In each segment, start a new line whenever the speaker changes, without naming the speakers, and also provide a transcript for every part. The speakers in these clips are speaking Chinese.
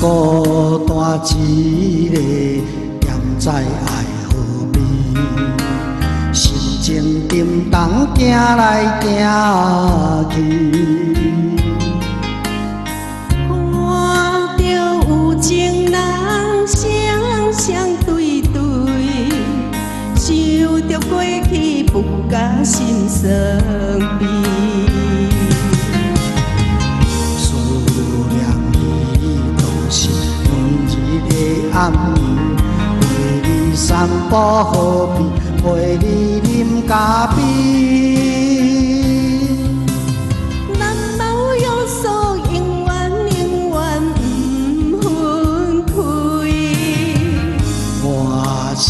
孤单一个，惦在爱河边，心情沉重，行来行去。
看着有情人双双对对，想着过去不甲心酸悲。暗暝陪你散步河边，陪你啉咖啡。咱无约束，永远永远不分开。
我是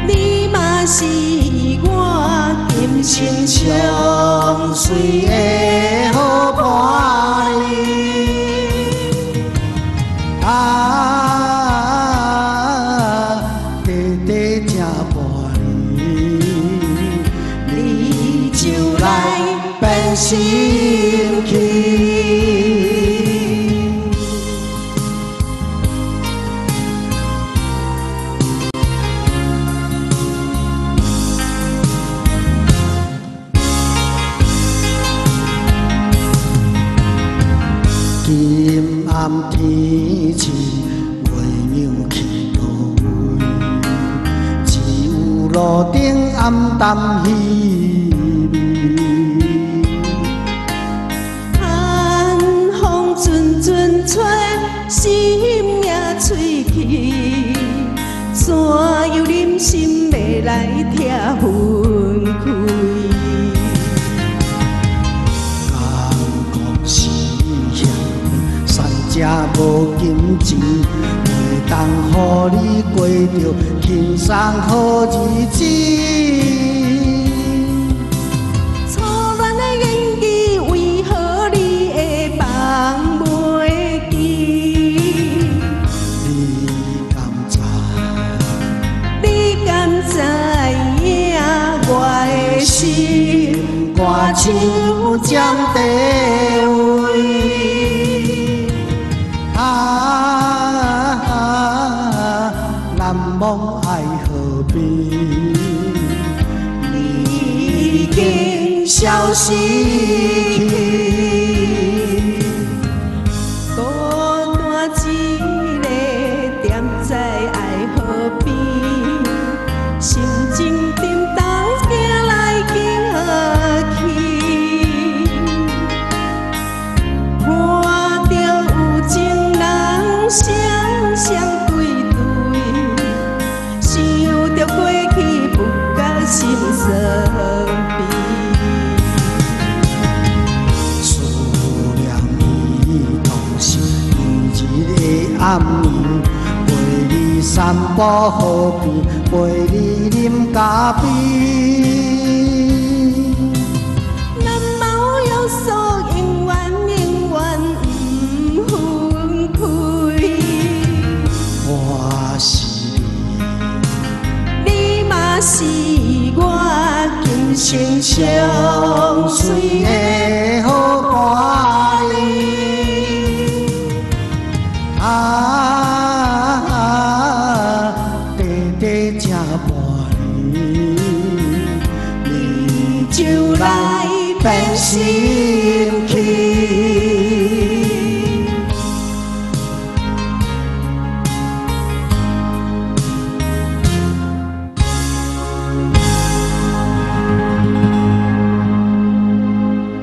你，
你嘛是我今生相随的好伴侣。
短短这半年，
你就来变心去。
今暗天气，月亮起落位，只有路顶暗淡稀微。
寒风阵阵吹，心也吹去，怎有忍心要来拆分开？
才无金钱，袂当予你过着轻松好日子。
初恋的演技，为何你会放袂记？
你敢知？
你敢知影我的心歌手占地位？
难忘爱河边，
你已经消失去。孤单一个，踮在爱河边，心情沉重，行来行去。看着有情人双双对对，想着过去不甲心酸悲。
思念你当时一个暗暝，陪你散步河边，陪你啉咖啡。
咱无约束，永远永远不分开。
我是你，
你嘛是我今生相随的好伴侣。
短短这半年，
你就来变心去。